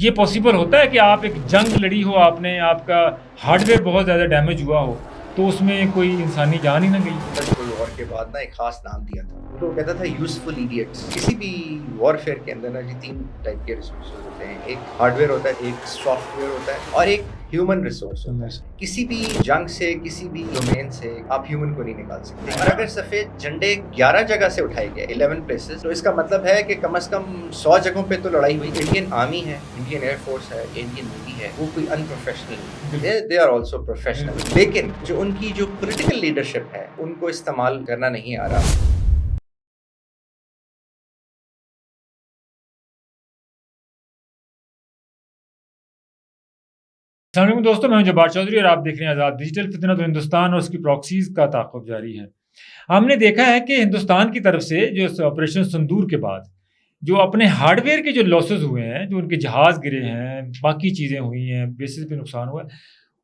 یہ پاسبل ہوتا ہے کہ آپ ایک جنگ لڑی ہو، آپ نے، آپ کا ہارڈ ویئر بہت زیادہ ڈیمیج ہوا ہو تو اس میں کوئی انسانی جان ہی نہ گئی؟ ورلڈ وار کے بعد نا ایک خاص نام دیا تھا ان کو، کہتا تھا یوزفل ایڈیٹس. کسی بھی وار فیئر کے اندر نا جی 3 ٹائپ کے ریسورسز ہوتے ہیں. ایک ہارڈ ویئر ہوتا ہے، ایک سافٹ ویئر ہوتا ہے، اور ایک ہیومن ریسورس ہوتا ہے. کسی بھی جنگ سے، کسی بھی ڈومین سے آپ ہیومن کو نہیں نکال سکتے. اور اگر سفید جھنڈے 11 جگہ سے اٹھائے گئے 11 پلیسز، تو اس کا مطلب ہے کہ کم از کم 100 جگہوں پہ تو لڑائی ہوئی. انڈین آرمی ہے، انڈین ایئر فورس ہے، انڈین نیوی ہے، وہ کوئی ان پروفیشنل نہیں. They are also professional. لیکن جو ان کی جو پولیٹیکل لیڈرشپ ہے ان کو استعمال کرنا نہیں آ رہا. السلام علیکم دوستوں، میں ہوں جبار چودھری اور آپ دیکھ رہے ہیں آزاد ڈیجیٹل. فتنۃ ہندوستان اور اس کی پراکسیز کا تعاقب جاری ہے. ہم نے دیکھا ہے کہ ہندوستان کی طرف سے جو آپریشن سندور کے بعد جو اپنے ہارڈ ویئر کے جو لاسز ہوئے ہیں، جو ان کے جہاز گرے ہیں، باقی چیزیں ہوئی ہیں، بیسز پہ نقصان ہوا ہے،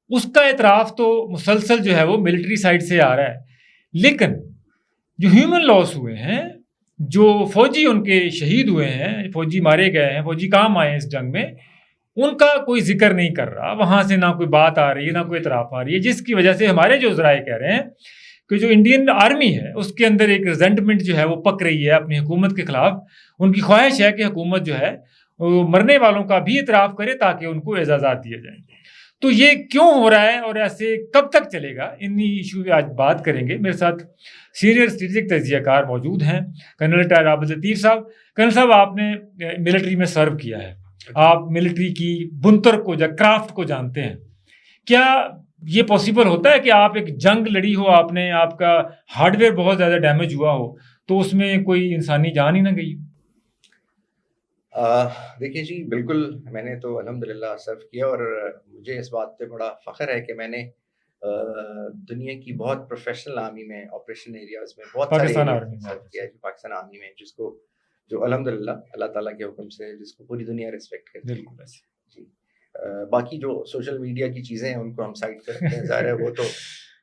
اس کا اعتراف تو مسلسل جو ہے وہ ملٹری سائڈ سے آ رہا ہے. لیکن جو ہیومن لاس ہوئے ہیں، جو فوجی ان کے شہید ہوئے ہیں، فوجی مارے گئے ہیں، فوجی کام آئے ہیں اس جنگ میں، ان کا کوئی ذکر نہیں کر رہا. وہاں سے نہ کوئی بات آ رہی ہے، نہ کوئی اعتراف آ رہی ہے، جس کی وجہ سے ہمارے جو ذرائع کہہ رہے ہیں کہ جو انڈین آرمی ہے اس کے اندر ایک ریزنٹمنٹ جو ہے وہ پک رہی ہے اپنی حکومت کے خلاف. ان کی خواہش ہے کہ حکومت جو ہے مرنے والوں کا بھی اعتراف کرے تاکہ ان کو اعزازات دیے جائیں. تو یہ کیوں ہو رہا ہے اور ایسے کب تک چلے گا، انہی ایشو پہ آج بات کریں گے. میرے ساتھ سینئر اسٹریٹجک تجزیہ کار موجود ہیں، کرنل ٹائر عابد لطیف صاحب. کرنل صاحب، آپ نے ملٹری میں سرو کیا ہے، آپ ملٹری کی بنتر کو کرافٹ کو جانتے ہیں. کیا یہ پاسبل ہوتا ہے کہ آپ ایک جنگ لڑی ہو، آپ نے، آپ کا ہارڈ ویئر بہت زیادہ ڈیمیج ہوا ہو تو اس میں کوئی انسانی جان ہی نہ گئی؟ دیکھیے جی، بالکل. میں نے تو الحمدللہ سرو کیا اور مجھے اس بات پہ بڑا فخر ہے کہ میں نے دنیا کی بہت پروفیشنل آرمی میں، آپریشن ایریاز میں بہت سارے پاکستان آرمی میں سرو کیا ہے. پاکستان آرمی میں، جس کو جو الحمدللہ اللہ تعالیٰ کے حکم سے جس کو پوری دنیا ریسپیکٹ کرتی ہے. بالکل ایسے جی. باقی جو سوشل میڈیا کی چیزیں ہیں ان کو ہم سائڈ پہ رکھتے ہیں، ظاہر ہے وہ تو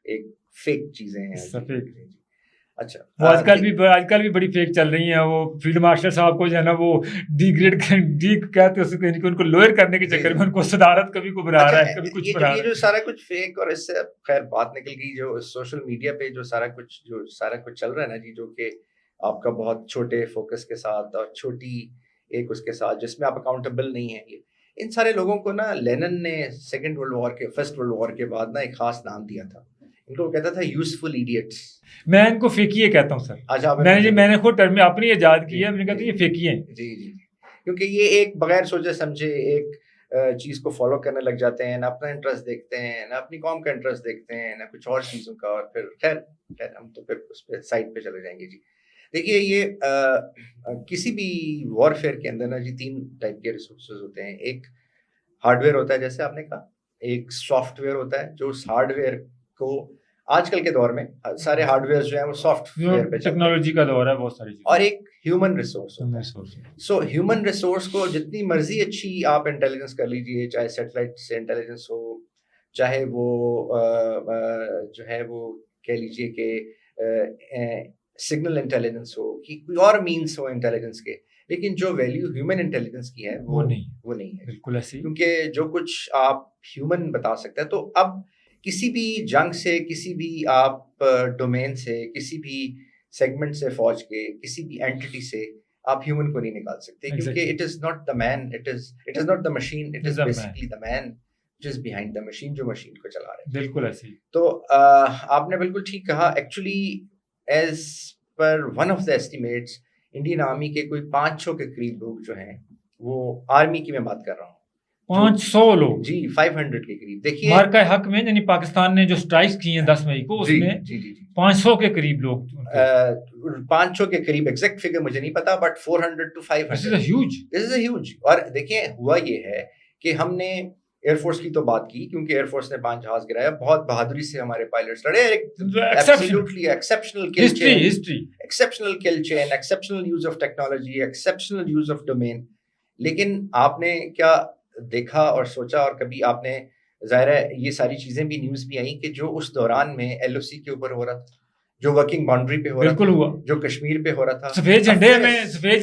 ایک فیک چیزیں ہیں. سفید. اچھا، وہ آج کل بھی بڑی فیک چل رہی ہیں. وہ فیلڈ مارشل صاحب کو جو ہے نا وہ ڈی کہتے ہیں، ان کو لوئر کرنے کے چکر میں ان کو صدارت کبھی کو بنا رہا ہے، کبھی کچھ بنا رہا ہے. یہ جو سارا کچھ فیک، اور اس سے خیر بات نکل گئی جو سوشل میڈیا پہ جو سارا کچھ چل رہا ہے نا جی، جو کہ آپ کا بہت چھوٹے فوکس کے ساتھ اور چھوٹی ایک اس کے ساتھ جس میں آپ اکاؤنٹیبل نہیں ہیں. یہ ان سارے لوگوں کو نا لینن نے فرسٹ ورلڈ وار کے بعد نا ایک خاص نام دیا تھا. ان کو کہتا تھا یوزفل ایڈیٹس. میں ان کو فیکیے کہتا ہوں سر. میں نے خود ٹرم اپنی ایجاد کی ہے. میں نے کہا یہ فیکیے ہیں. جی، کیونکہ یہ ایک بغیر سوچے سمجھے ایک چیز کو فالو کرنے لگ جاتے ہیں، نہ اپنا انٹرسٹ دیکھتے ہیں، نہ اپنی قوم کا انٹرسٹ دیکھتے ہیں، نہ کچھ اور چیزوں کا. اور پھر خیر ہم تو پھر اس پہ سائڈ پہ چلے جائیں گے. جی دیکھیے، یہ کسی بھی وار فیئر کے اندر نا جی 3 ٹائپ کے ریسورسز ہوتے ہیں. ایک ہارڈ ویئر ہوتا ہے جیسے آپ نے کہا، ایک سافٹ ویئر ہوتا ہے جو اس ہارڈ ویئر کو آج کل کے دور میں سارے ہارڈ ویئر جو ہیں وہ سافٹ ویئر پہ ٹیکنالوجی کا دور ہے، بہت ساری چیزیں. اور ایک ہیومن ریسورس ہوتا ہے. سو ہیومن ریسورس کو جتنی مرضی اچھی آپ انٹیلیجنس کر لیجیے، چاہے سیٹلائٹ سے انٹیلیجنس ہو، چاہے وہ جو ہے وہ کہہ لیجیے کہ سگنل انٹیلیجنس ہو، کہ کوئی اور مینس ہو انٹیلیجنس کے، لیکن جو ویلیو ہیومن انٹیلیجنس کی ہے وہ نہیں ہے. بالکل ایسی، کیونکہ جو کچھ آپ ہیومن بتا سکتے ہیں. تو اب کسی بھی جنگ سے، کسی بھی آپ ڈومین سے، کسی بھی سیگمنٹ سے، فوج کے کسی بھی اینٹی سے آپ ہیومن کو نہیں نکال سکتے. کیونکہ it is not the man, it is not the machine, it is basically the man جس بیہائنڈ دا مشین، جو مشین کو چلا رہے ہیں. بالکل ایسے. تو آپ نے بالکل ٹھیک کہا. Actually as per one of the estimates, Indian army کے کوئی 500 کے قریب لوگ جو ہیں، وہ آرمی کی میں بات کر رہا ہوں، 500 لوگ. جی 500 کے قریب. دیکھیے مارکہ حق میں، یعنی پاکستان نے جو سٹرائکس کی ہیں 10 مئی کو، اس میں 500 کے قریب لوگ، 500 کے قریب. ایگزیکٹ فگر مجھے نہیں پتا، but 400 to 500. This is a huge. اور دیکھیں ہوا یہ ہے کہ ہم نے ایئر فورس کی تو بات کی، کیونکہ ایئر فورس نے 5 جہاز گرایا، بہت بہادری سے ہمارے پائلٹس لڑے. Absolutely exceptional kill chain, exceptional kill chain, exceptional use of technology, exceptional use of domain. لیکن آپ نے کیا دیکھا اور سوچا، اور کبھی آپ نے، ظاہر ہے یہ ساری چیزیں بھی نیوز بھی آئیں کہ جو اس دوران میں ایل او سی کے اوپر ہو رہا تھا، جو ورکنگ باؤنڈری پہ ہو رہا بالکل ہوا، جو کشمیر پہ ہو رہا تھا. سفید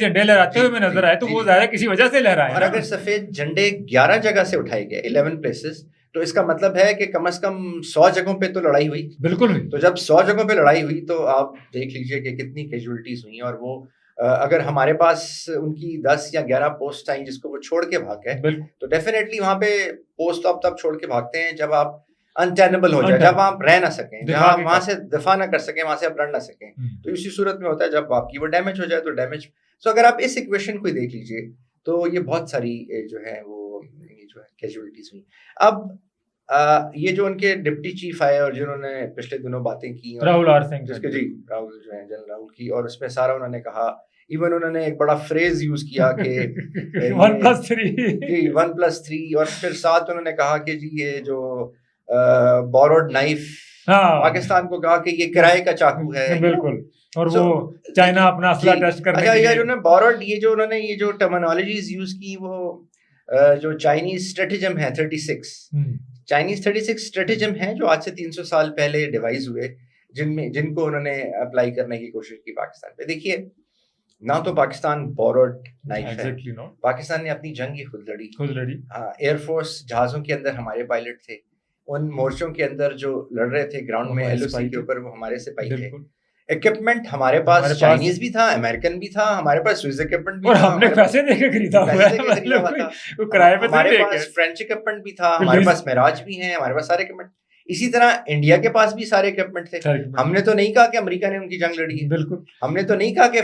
جھنڈے لہراتے ہوئے میں نظر آئے تو وہ زیادہ کسی وجہ سے لہرائے. اور اگر سفید جھنڈے 11 جگہ سے اٹھائے گئے 11 پلیسز, تو اس کا مطلب ہے کہ کم از کم 100 جگہوں پہ تو لڑائی ہوئی. بالکل ہوئی. تو جب 100 جگہوں پہ لڑائی ہوئی تو آپ دیکھ لیجئے کہ کتنی کیجولٹیز ہوئی. اور وہ اگر ہمارے پاس ان کی 10 یا 11 پوسٹ آئیں جس کو وہ چھوڑ کے بھاگ گئے, تو ڈیفینیٹلی وہاں پہ پوسٹ آپ تب چھوڑ کے بھاگتے ہیں جب آپ انٹینبل ہو جائے, جب آپ رہ نہ سکیں, جہاں وہاں سے دفاع نہ کر سکیں, وہاں سے آپ لڑ نہ سکیں. تو اسی صورت میں ہوتا ہے جب آپ کی وہ ڈیمیج ہو جائے تو ڈیمیج. سو اگر آپ اس ایکویشن کو دیکھ لیجئے تو یہ بہت ساری جو ہے وہ جو ہے کیجولٹیز ہوئی. اب یہ جو ان کے ڈپٹی چیف آئے اور جنہوں نے پچھلے دنوں باتیں کی, راہل آر سنگھ, جس کے راہل جو ہے جنرل راہل کی, اور اس میں سارا انہوں نے کہا, ایون انہوں نے ایک بڑا فریز یوز کیا کہ 1+3 1+3, اور پھر ساتھ انہوں نے کہا کہ جی یہ جو بوروڈ نائف پاکستان کو کہا کہ یہ کرائے کا چاقو ہے. بالکل. اور وہ چائنا اپنا اسلحہ ٹیسٹ کرنے کے لیے انہوں نے بوروڈ, یہ جو انہوں نے یہ جو ٹرمینالوجیز یوز کی وہ جو چائنیز اسٹریٹجم ہے 36 چائنیز 36 اسٹریٹجم ہیں جو آج سے 300 سال پہلے ڈیوائز ہوئے, جن کو انہوں نے اپلائی کرنے کی کوشش کی پاکستان پہ. دیکھیے نہ تو پاکستان بوروڈ نائف ہے, پاکستان نے اپنی جنگ ہی خود لڑی. ہاں, ایئر فورس جہازوں کے اندر ہمارے پائلٹ تھے, ان مورچوں کے اندر جو لڑ رہے تھے گراؤنڈ میں ایل او سی کے اوپر وہ ہمارے سپاہی تھے. ایکوپمنٹ ہمارے پاس چائنیز بھی تھا, امریکن بھی تھا, ہمارے پاس سوئس ایکوپمنٹ بھی تھا, ہم نے پیسے دے کے خریدا ہوا ہے, ہمارے پاس فرینچ ایکوپمنٹ بھی تھا, ہمارے پاس معراج بھی ہیں, ہمارے پاس سارے ایکوپمنٹ. اسی طرح انڈیا کے پاس بھی سارے ایکوپمنٹ تھے. ہم نے تو نہیں کہا کہ امریکہ نے ان کی جنگ لڑی ہے, بالکل. ہم نے تو نہیں کہا کہ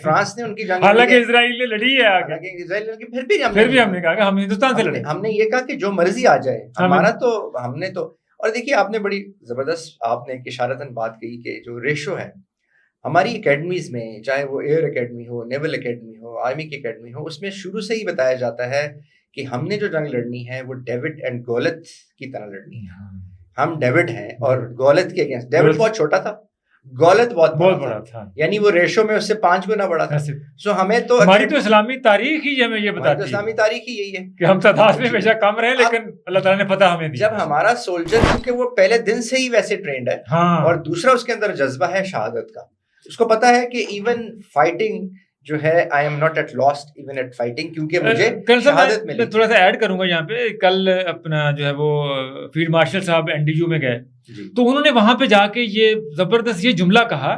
فرانس نے ان کی جنگ, حالانکہ اسرائیل نے لڑی ہے, پھر بھی ہم نے کہا کہ ہم ہندوستان سے لڑے. ہم نے یہ کہا کہ جو مرضی آ جائے ہمارا, تو ہم نے تو. اور دیکھیے آپ نے بڑی زبردست آپ نے ایک اشارتاً بات کہی کہ جو ریشو ہے ہماری اکیڈمیز میں, چاہے وہ ایئر اکیڈمی ہو, نیول اکیڈمی ہو, آرمی کی اکیڈمی ہو, اس میں شروع سے ہی بتایا جاتا ہے کہ ہم نے جو جنگ لڑنی ہے وہ ڈیوڈ اینڈ گولت کی طرح لڑنی ہے. ہم ڈیوڈ ہیں اور گولت کے اگینسٹ. ڈیوڈ بہت چھوٹا تھا, گولت بہت بڑا تھا, یعنی وہ ریشو میں اس سے 5 گنا بڑا تھا. سو ہمیں تو ہماری تو اسلامی تاریخ ہی ہمیں یہ بتاتی ہے, اسلامی تاریخ ہی یہی ہے کہ ہم تعداد میں ہمیشہ کم رہے, لیکن اللہ تعالیٰ نے فتح ہمیں دی. جب ہمارا سولجر کیونکہ وہ پہلے دن سے ہی ویسے ٹرینڈ ہے, اور دوسرا اس کے اندر جذبہ ہے شہادت کا, اس کو پتا ہے کہ ایون فائٹنگ جو ہے I am not at last even at fighting, کیونکہ مجھے شہادت ملی. تھوڑا سا ایڈ کروں گا یہاں پہ, کل اپنا جو ہے وہ فیلڈ مارشل صاحب NDU میں گئے, تو انہوں نے وہاں پہ جا کے یہ زبردست یہ جملہ کہا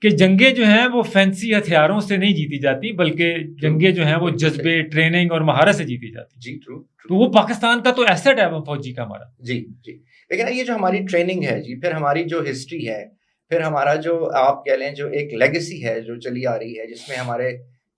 کہ جنگیں جو ہیں وہ فینسی ہتھیاروں سے نہیں جیتی جاتی, بلکہ جنگیں جو ہیں وہ جذبے, ٹریننگ اور مہارت سے جیتی جاتی. جی ٹرو. تو وہ پاکستان کا تو ایسٹ ہے فوجی کا ہمارا. جی جی. لیکن یہ جو ہماری ٹریننگ ہے جی, پھر ہماری جو ہسٹری ہے, پھر ہمارا جو آپ کہہ لیں جو ایک لیگیسی ہے جو چلی آ رہی ہے, جس میں ہمارے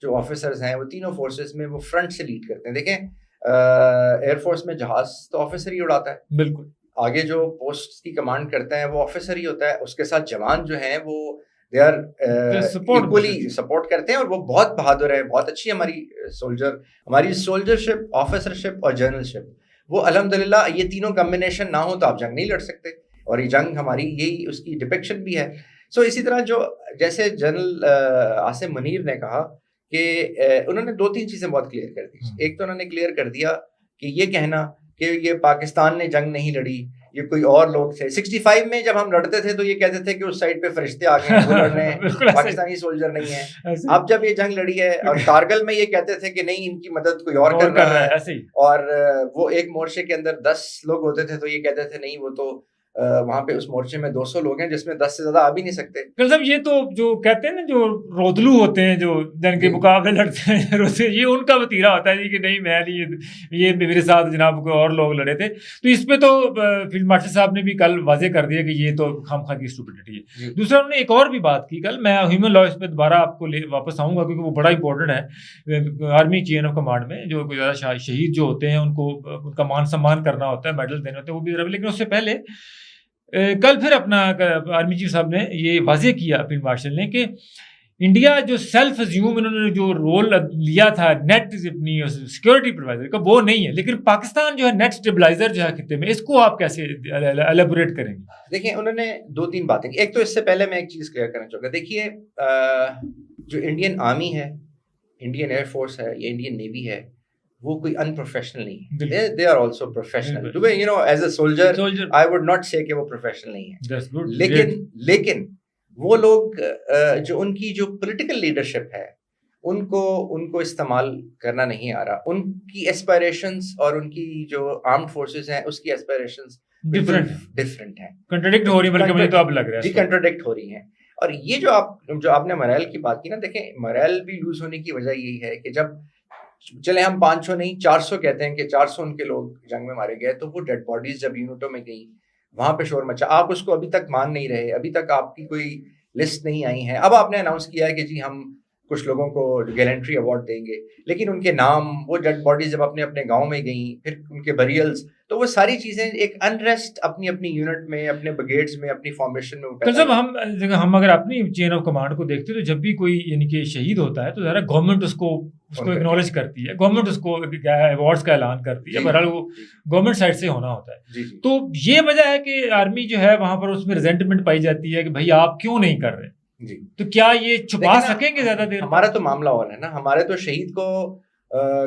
جو آفیسرز ہیں وہ تینوں فورسز میں وہ فرنٹ سے لیڈ کرتے ہیں. دیکھیں ایئر فورس میں جہاز تو آفیسر ہی اڑاتا ہے, بالکل. آگے جو پوسٹ کی کمانڈ کرتے ہیں وہ آفیسر ہی ہوتا ہے, اس کے ساتھ جوان جو ہیں وہ دے آر ایکولی سپورٹ کرتے ہیں, اور وہ بہت بہادر ہے, بہت اچھی ہماری سولجرشپ, آفیسرشپ اور جنرلشپ, وہ الحمدللہ یہ تینوں کمبینیشن نہ ہو تو آپ جنگ نہیں لڑ سکتے, اور یہ جنگ ہماری یہی اس کی ڈپکشن بھی ہے. سو اسی طرح جو جیسے جنرل عاصم منیر نے کہا کہ انہوں نے 2-3 چیزیں بہت کلیئر کر دی. ایک تو انہوں نے کلیئر کر دیا کہ یہ کہنا کہ یہ پاکستان نے جنگ نہیں لڑی, یہ کوئی اور لوگ تھے. 65 میں جب ہم لڑتے تھے تو یہ کہتے تھے کہ اس سائڈ پہ فرشتے آ گئے ہیں وہ لڑنے, پاکستانی سولجر نہیں ہیں. اب جب یہ جنگ لڑی ہے, اور کارگل میں یہ کہتے تھے کہ نہیں ان کی مدد کوئی اور کر رہا ہے, اور وہ ایک مورچے کے اندر 10 لوگ ہوتے تھے تو یہ کہتے تھے نہیں وہ تو وہاں پہ اس مورچے میں 200 لوگ ہیں جس میں 10 سے زیادہ آ بھی نہیں سکتے. صاحب یہ تو جو کہتے ہیں نا جو رودلو ہوتے ہیں جو جنگ کے مقابلے لڑتے ہیں, یہ ان کا وتیرہ ہوتا ہے کہ نہیں میں نہیں, یہ میرے ساتھ جناب کوئی اور لوگ لڑے تھے. تو اس پہ تو فیلڈ مارشل صاحب نے بھی کل واضح کر دیا کہ یہ تو خامخواہ کی اسٹوپڈیٹی ہے. دوسرا انہوں نے ایک اور بھی بات کی کل, میں ہیومن لائف پہ دوبارہ آپ کو واپس آؤں گا کیونکہ وہ بڑا امپورٹنٹ ہے. آرمی چین آف کمانڈ میں جو زیادہ شہید جو ہوتے ہیں ان کو ان کا مان سمان کرنا ہوتا ہے, میڈل دینے ہوتے ہیں, وہ بھی. لیکن اس سے پہلے کل پھر اپنا آرمی چیف صاحب نے یہ واضح کیا فیلڈ مارشل نے کہ انڈیا جو سیلف ازیوم انہوں نے جو رول لیا تھا نیٹ اپنی سیکورٹی پرووائزر کا وہ نہیں ہے, لیکن پاکستان جو ہے نیٹ اسٹیبلائزر جو ہے خطے میں, اس کو آپ کیسے ایلیبوریٹ کریں گے؟ دیکھیں انہوں نے 2-3 باتیں کی. ایک تو اس سے پہلے میں ایک چیز کلیئر کرنا چاہوں گا. دیکھیے جو انڈین آرمی ہے, انڈین ایئر فورس ہے یا انڈین نیوی ہے, وہ کوئی ان پروفیشنل نہیں ہے. they are also professional. You know, as a soldier I would not say کہ وہ پروفیشنل نہیں ہے, لیکن وہ لوگ جو ان کی جو پولیٹیکل لیڈرشپ ہے ان کو استعمال کرنا نہیں آ رہا. ان کی ایسپائریشنس اور ان کی جو آرمڈ فورسز ہیں اس کی ایسپائریشنس ڈفرینٹ ہیں, کنٹراڈکٹ ہو رہی ہے, بلکہ مجھے تو اب لگ رہا ہے جی کنٹراڈکٹ ہو رہی ہیں. اور یہ جو آپ نے موریل کی بات کی نا, دیکھیں موریل بھی لوز ہونے کی وجہ یہی ہے کہ جب چلے ہم 500 نہیں 400 کہتے ہیں کہ 400 ان کے لوگ جنگ میں مارے گئے, تو وہ ڈیڈ باڈیز جب یونٹوں میں گئیں وہاں پہ شور مچا. آپ اس کو ابھی تک مان نہیں رہے, ابھی تک آپ کی کوئی لسٹ نہیں آئی ہے. اب آپ نے اناؤنس کیا ہے کہ جی ہم کچھ لوگوں کو گیلنٹری ایوارڈ دیں گے, لیکن ان کے نام, وہ ڈیڈ باڈیز جب اپنے اپنے گاؤں میں گئیں, پھر ان کے بریلز, تو وہ ساری چیزیں ایک انریسٹ اپنی اپنی یونٹ میں, اپنے بریگیڈز میں, اپنی فارمیشن میں. ہم اگر اپنی چین آف کمانڈ کو دیکھتے ہیں تو جب بھی کوئی یعنی کہ شہید ہوتا ہے تو ذرا گورنمنٹ اس کو اکنالج کرتی ہے, گورنمنٹ اس کو ایوارڈز کا اعلان کرتی ہے, بہرحال وہ گورنمنٹ سائڈ سے ہونا ہوتا ہے. تو یہ وجہ ہے کہ آرمی جو ہے وہاں پر اس میں ریزنٹمنٹ پائی جاتی ہے کہ بھائی آپ کیوں نہیں کر رہے. جی تو کیا یہ چھپا سکیں گے زیادہ دیر؟ ہمارا تو معاملہ اور ہے نا, ہمارے تو شہید کو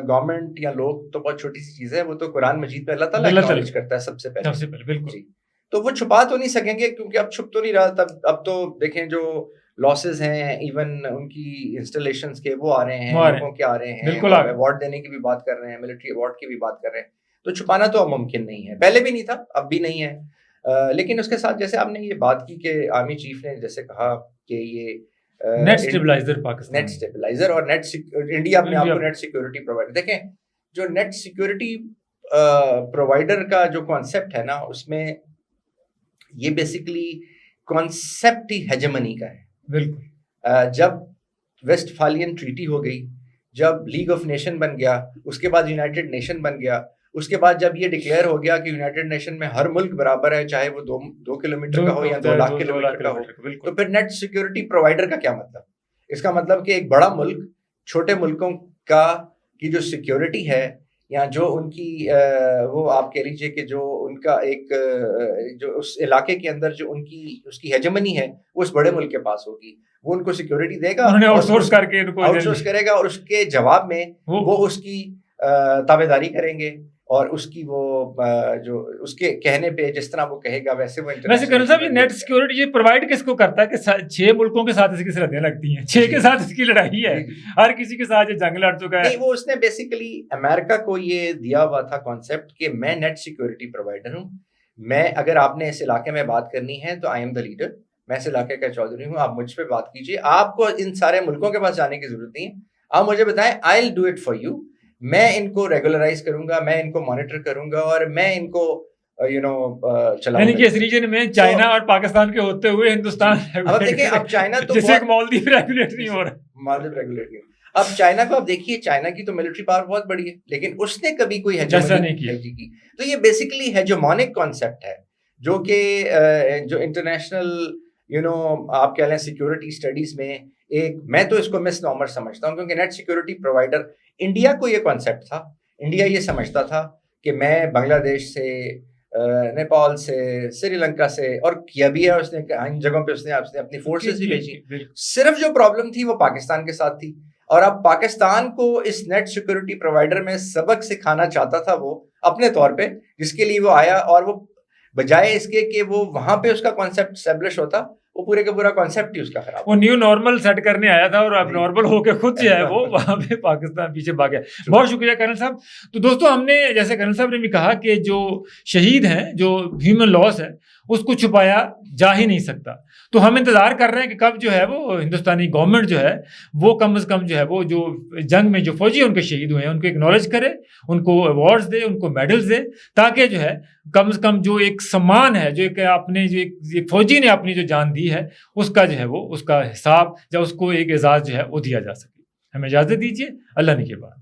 گورنمنٹ یا لوگ تو بہت چھوٹی سی چیز ہے, وہ تو قرآن مجید پہ اللہ تعالیٰ اکنالج کرتا ہے سب سے پہلے. بالکل. تو وہ چھپا تو نہیں سکیں گے کیونکہ اب چھپ تو نہیں رہا. اب تو دیکھیں جو لاسز ہیں ایون ان کی انسٹالیشنز کے وہ آ رہے ہیں, لوگوں کے آ رہے ہیں, ایوارڈ دینے کی بھی بات کر رہے ہیں, ملٹری ایوارڈ کی بھی بات کر رہے ہیں. تو چھپانا تو اب ممکن نہیں ہے, پہلے بھی نہیں تھا اب بھی نہیں ہے. لیکن اس کے ساتھ جیسے آپ نے یہ بات کی کہ آرمی چیف نے جیسے کہا کہ یہ net stabiliser Pakistan, net stabiliser اور انڈیا اپنے آپ کو نیٹ سیکورٹی پرووائڈر. دیکھیں جو نیٹ سیکورٹی پرووائڈر کا جو کانسیپٹ ہے نا, اس میں یہ بیسیکلی کانسیپٹ ہی ہیجمنی کا ہے. بالکل. جب ویسٹ فالین ٹریٹی ہو گئی, جب لیگ آف نیشن بن گیا, اس کے بعد یونائٹڈ نیشن بن گیا, اس کے بعد جب یہ ڈکلیئر ہو گیا کہ یونائٹڈ نیشن میں ہر ملک برابر ہے, چاہے وہ 2 کلومیٹر کا ہو یا 2 لاکھ کلومیٹر کا ہو, تو پھر نیٹ سیکورٹی پرووائڈر کا کیا مطلب؟ اس کا مطلب کہ ایک بڑا ملک چھوٹے ملکوں کی جو سیکورٹی ہے یا جو ان کی وہ آپ کہہ لیجیے کہ جو ان کا ایک جو اس علاقے کے اندر جو اس کی ہیجمنی ہے وہ اس بڑے ملک کے پاس ہوگی. وہ ان کو سیکورٹی دے گا, آؤٹ سورس کر کے آؤٹ سورس کرے گا, اور اس کے جواب میں وہ اس کی تابعداری کریں گے, اور اس کی وہ جو اس کے کہنے پہ جس طرح وہ کہے گا ویسے وہ. ویسے کرن صاحب یہ نیٹ سیکورٹی یہ پرووائڈ کس کو کرتا ہے کہ 6 ملکوں کے ساتھ اس کی سرحدیں لگتی ہیں, 6 کے ساتھ اس کی لڑائی ہے, ہر کسی کے ساتھ یہ جنگ لڑ چکا ہے. نہیں, وہ اس نے بیسیکلی امریکہ کو یہ دیا ہوا تھا کانسیپٹ کہ میں نیٹ سیکورٹی پرووائڈر ہوں, میں اگر آپ نے اس علاقے میں بات کرنی ہے تو آئی ایم دا لیڈر, میں اس علاقے کا چودھری ہوں, آپ مجھ پہ بات کیجیے, آپ کو ان سارے ملکوں کے پاس جانے کی ضرورت نہیں ہے, آپ مجھے بتائیں, I will do it for you. میں ان کو ریگولرائز کروں گا, میں ان کو مانیٹر کروں گا, اور میں ان کو چلاؤں گا. یعنی کہ اس ریجن میں چائنا اور پاکستان کے ہوتے ہوئے ہندوستان, اب دیکھیں اب چائنا تو جیسے مالدیو ریگولیٹ نہیں ہو رہا, مالدیو ریگولیٹ نہیں. اب چائنا کو آپ دیکھیے, چائنا کی تو ملٹری پاور بہت بڑی ہے, لیکن اس نے کبھی کوئی ہیجمونی نہیں کی. تو یہ بیسیکلی ہیجمونک کانسیپٹ ہے جو کہ جو انٹرنیشنل آپ کہہ لیں سیکورٹی اسٹڈیز میں ایک, میں تو اس کو مس نامر سمجھتا ہوں, کیونکہ نیٹ سیکورٹی پرووائڈر انڈیا کو یہ کانسیپٹ تھا, انڈیا یہ سمجھتا تھا کہ میں بنگلہ دیش سے, نیپال سے, سری لنکا سے, اور کیا بھی ہے اس نے ان جگہوں پہ اس نے اپنی فورسز بھی بھیجی. صرف جو پرابلم تھی وہ پاکستان کے ساتھ تھی, اور اب پاکستان کو اس نیٹ سیکورٹی پرووائڈر میں سبق سکھانا چاہتا تھا وہ اپنے طور پہ, جس کے لیے وہ آیا, اور وہ بجائے اس کے کہ وہ وہاں پہ اس کا کانسیپٹ اسٹیبلش ہوتا, وہ پورے کا پورا کانسیپٹ ہی اس کا خراب, وہ نیو نارمل سیٹ کرنے آیا تھا, اور اب نارمل ہو کے خود جو ہے وہ وہاں پہ پاکستان پیچھے بھاگ گیا. بہت شکریہ کرنل صاحب. تو دوستوں ہم نے جیسے کرنل صاحب نے بھی کہا کہ جو شہید ہیں, جو ہیومن لاس ہے, اس کو چھپایا جا ہی نہیں سکتا. تو ہم انتظار کر رہے ہیں کہ کب جو ہے وہ ہندوستانی گورنمنٹ جو ہے وہ کم از کم جو ہے وہ جو جنگ میں جو فوجی ان کے شہید ہوئے ہیں ان کو اکنالج کرے, ان کو ایوارڈز دے, ان کو میڈلز دے, تاکہ جو ہے کم از کم جو ایک سمان ہے, جو ایک اپنے جو ایک فوجی نے اپنی جو جان دی ہے اس کا جو ہے وہ اس کا حساب یا اس کو ایک اعزاز جو ہے وہ دیا جا سکے. ہمیں اجازت دیجیے, اللہ نے کے بعد.